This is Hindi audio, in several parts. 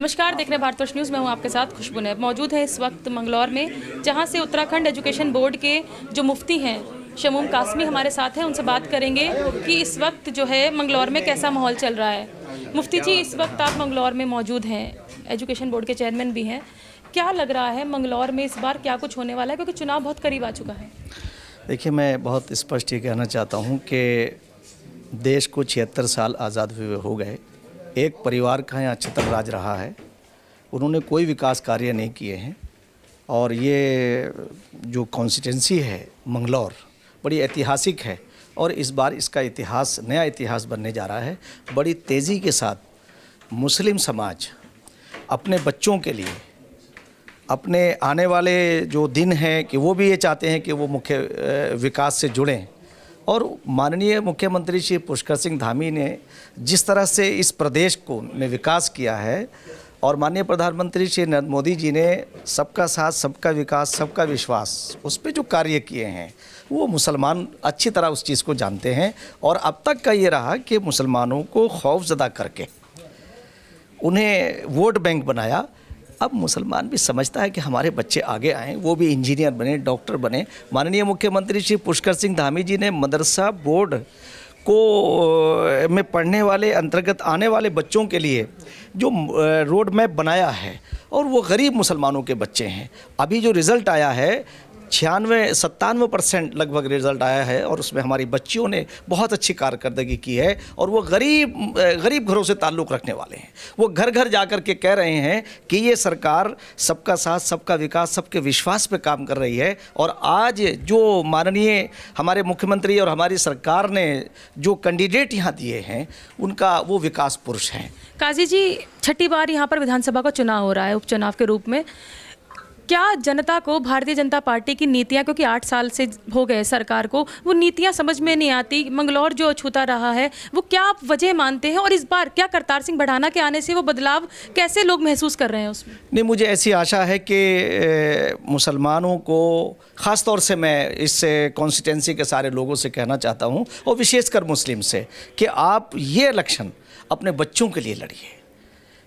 नमस्कार, देख रहे हैं भारतवर्ष न्यूज़। मैं हूं आपके साथ खुशबू नैब। मौजूद है इस वक्त मंगलौर में, जहां से उत्तराखंड एजुकेशन बोर्ड के जो मुफ्ती हैं शमूम कासमी हमारे साथ हैं। उनसे बात करेंगे कि इस वक्त जो है मंगलौर में कैसा माहौल चल रहा है। मुफ्ती जी, इस वक्त आप मंगलौर में मौजूद हैं, एजुकेशन बोर्ड के चेयरमैन भी हैं। क्या लग रहा है मंगलौर में इस बार क्या कुछ होने वाला है, क्योंकि चुनाव बहुत करीब आ चुका है? देखिए, मैं बहुत स्पष्ट ये कहना चाहता हूँ कि देश को 76 साल आज़ाद हुए हो गए। एक परिवार का यहाँ छत्र राज रहा है, उन्होंने कोई विकास कार्य नहीं किए हैं। और ये जो कॉन्स्टिट्यूंसी है मंगलौर, बड़ी ऐतिहासिक है और इस बार इसका इतिहास नया इतिहास बनने जा रहा है। बड़ी तेज़ी के साथ मुस्लिम समाज अपने बच्चों के लिए, अपने आने वाले जो दिन हैं कि वो भी ये चाहते हैं कि वो मुख्य विकास से जुड़ें। और माननीय मुख्यमंत्री श्री पुष्कर सिंह धामी ने जिस तरह से इस प्रदेश को में विकास किया है, और माननीय प्रधानमंत्री श्री नरेंद्र मोदी जी ने सबका साथ, सबका विकास, सबका विश्वास, उस पर जो कार्य किए हैं, वो मुसलमान अच्छी तरह उस चीज़ को जानते हैं। और अब तक का ये रहा कि मुसलमानों को खौफजदा करके उन्हें वोट बैंक बनाया। अब मुसलमान भी समझता है कि हमारे बच्चे आगे आएँ, वो भी इंजीनियर बने, डॉक्टर बने। माननीय मुख्यमंत्री श्री पुष्कर सिंह धामी जी ने मदरसा बोर्ड को में पढ़ने वाले अंतर्गत आने वाले बच्चों के लिए जो रोड मैप बनाया है, और वो गरीब मुसलमानों के बच्चे हैं। अभी जो रिज़ल्ट आया है 96-97% लगभग रिज़ल्ट आया है, और उसमें हमारी बच्चियों ने बहुत अच्छी कारकर्दगी की है। और वो गरीब घरों से ताल्लुक़ रखने वाले हैं। वो घर घर जा कर के कह रहे हैं कि ये सरकार सबका साथ, सबका विकास, सबके विश्वास पे काम कर रही है। और आज जो माननीय हमारे मुख्यमंत्री और हमारी सरकार ने जो कैंडिडेट यहाँ दिए हैं, उनका वो विकास पुरुष हैं। काजी जी, छठी बार यहाँ पर विधानसभा का चुनाव हो रहा है उपचुनाव के रूप में। क्या जनता को भारतीय जनता पार्टी की नीतियां, क्योंकि 8 साल से हो गए सरकार को, वो नीतियां समझ में नहीं आती? मंगलौर जो अछूता रहा है, वो क्या आप वजह मानते हैं? और इस बार क्या करतार सिंह बढ़ाना के आने से वो बदलाव कैसे लोग महसूस कर रहे हैं उसमें? नहीं, मुझे ऐसी आशा है कि मुसलमानों को, ख़ास तौर से मैं इस कॉन्स्टिट्यूंसी के सारे लोगों से कहना चाहता हूँ, और विशेषकर मुस्लिम से, कि आप ये इलेक्शन अपने बच्चों के लिए लड़िए।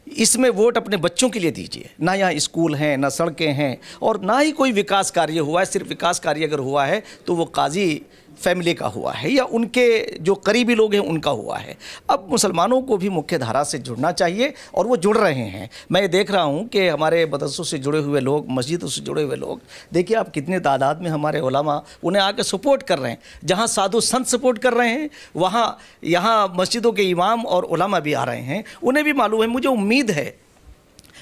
इसमें वोट अपने बच्चों के लिए दीजिए। ना यहाँ स्कूल हैं, ना सड़कें हैं, और ना ही कोई विकास कार्य हुआ है। सिर्फ विकास कार्य अगर हुआ है तो वो काजी फैमिली का हुआ है, या उनके जो करीबी लोग हैं उनका हुआ है। अब मुसलमानों को भी मुख्य धारा से जुड़ना चाहिए, और वो जुड़ रहे हैं। मैं ये देख रहा हूँ कि हमारे मदरसों से जुड़े हुए लोग, मस्जिदों से जुड़े हुए लोग, देखिए आप कितने तादाद में हमारे उलमा उन्हें आकर सपोर्ट कर रहे हैं। जहाँ साधु संत सपोर्ट कर रहे हैं, वहाँ यहाँ मस्जिदों के इमाम और उलमा भी आ रहे हैं। उन्हें भी मालूम है, मुझे उम्मीद है,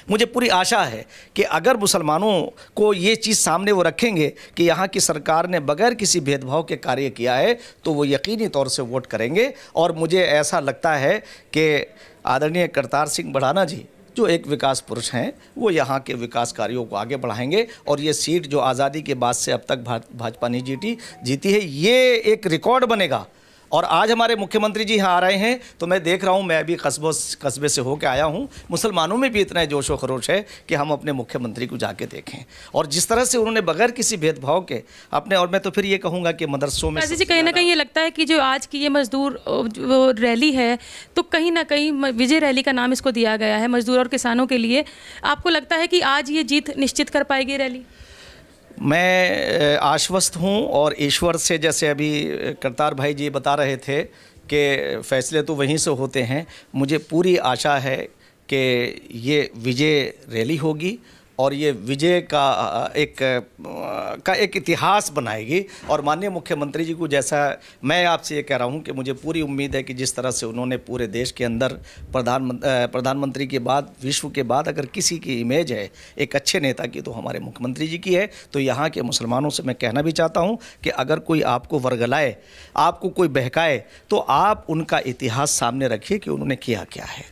मुझे पूरी आशा है कि अगर मुसलमानों को ये चीज़ सामने वो रखेंगे कि यहाँ की सरकार ने बगैर किसी भेदभाव के कार्य किया है, तो वो यकीनी तौर से वोट करेंगे। और मुझे ऐसा लगता है कि आदरणीय करतार सिंह बढ़ाना जी, जो एक विकास पुरुष हैं, वो यहाँ के विकास कार्यों को आगे बढ़ाएंगे। और ये सीट जो आज़ादी के बाद से अब तक भाजपा ने जीती है, ये एक रिकॉर्ड बनेगा। और आज हमारे मुख्यमंत्री जी यहाँ आ रहे हैं, तो मैं देख रहा हूँ, मैं अभी कस्बे से होकर आया हूँ, मुसलमानों में भी इतना जोश व खरोश है कि हम अपने मुख्यमंत्री को जाके देखें। और जिस तरह से उन्होंने बगैर किसी भेदभाव के अपने, और मैं तो फिर ये कहूँगा कि मदरसों में जी, कहीं ना कहीं ये लगता है कि जो आज की ये मजदूर वो रैली है, तो कहीं ना कहीं विजय रैली का नाम इसको दिया गया है मजदूर और किसानों के लिए। आपको लगता है कि आज ये जीत निश्चित कर पाएगी रैली? मैं आश्वस्त हूँ, और ईश्वर से, जैसे अभी करतार भाई जी बता रहे थे कि फैसले तो वहीं से होते हैं, मुझे पूरी आशा है कि ये विजय रैली होगी, और ये विजय का एक इतिहास बनाएगी। और माननीय मुख्यमंत्री जी को, जैसा मैं आपसे ये कह रहा हूँ कि मुझे पूरी उम्मीद है कि जिस तरह से उन्होंने पूरे देश के अंदर प्रधानमंत्री के बाद, विश्व के बाद अगर किसी की इमेज है एक अच्छे नेता की, तो हमारे मुख्यमंत्री जी की है। तो यहाँ के मुसलमानों से मैं कहना भी चाहता हूँ कि अगर कोई आपको वर्गलाए, आपको कोई बहकाए, तो आप उनका इतिहास सामने रखिए कि उन्होंने किया क्या है।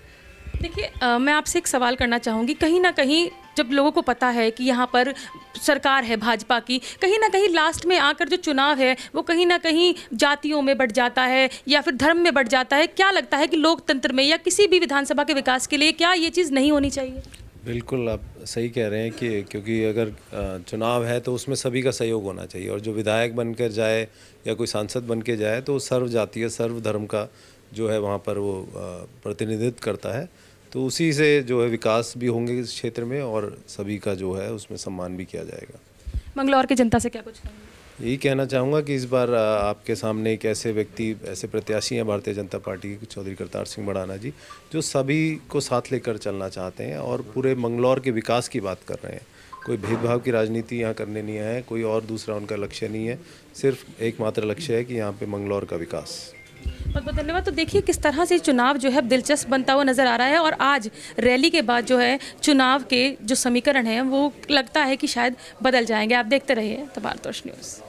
देखिए, मैं आपसे एक सवाल करना चाहूँगी। कहीं ना कहीं जब लोगों को पता है कि यहाँ पर सरकार है भाजपा की, कहीं ना कहीं लास्ट में आकर जो चुनाव है वो कहीं ना कहीं जातियों में बढ़ जाता है या फिर धर्म में बढ़ जाता है। क्या लगता है कि लोकतंत्र में या किसी भी विधानसभा के विकास के लिए क्या ये चीज़ नहीं होनी चाहिए? बिल्कुल, आप सही कह रहे हैं कि क्योंकि अगर चुनाव है तो उसमें सभी का सहयोग होना चाहिए, और जो विधायक बनकर जाए या कोई सांसद बन के जाए तो सर्व जातीय, सर्व धर्म का जो है वहाँ पर वो प्रतिनिधित्व करता है। तो उसी से जो है विकास भी होंगे इस क्षेत्र में और सभी का जो है उसमें सम्मान भी किया जाएगा। मंगलौर की जनता से क्या कुछ कहेंगे? यही कहना चाहूँगा कि इस बार आपके सामने एक ऐसे व्यक्ति, ऐसे प्रत्याशी हैं भारतीय जनता पार्टी के, चौधरी करतार सिंह भड़ाना जी, जो सभी को साथ लेकर चलना चाहते हैं और पूरे मंगलौर के विकास की बात कर रहे हैं। कोई भेदभाव की राजनीति यहाँ करने नहीं आया है, कोई और दूसरा उनका लक्ष्य नहीं है, सिर्फ एकमात्र लक्ष्य है कि यहाँ पे मंगलौर का विकास। बहुत बहुत धन्यवाद। तो देखिए किस तरह से चुनाव जो है दिलचस्प बनता हुआ नज़र आ रहा है और आज रैली के बाद जो है चुनाव के जो समीकरण हैं वो लगता है कि शायद बदल जाएंगे। आप देखते रहिए द भारतवर्ष न्यूज़।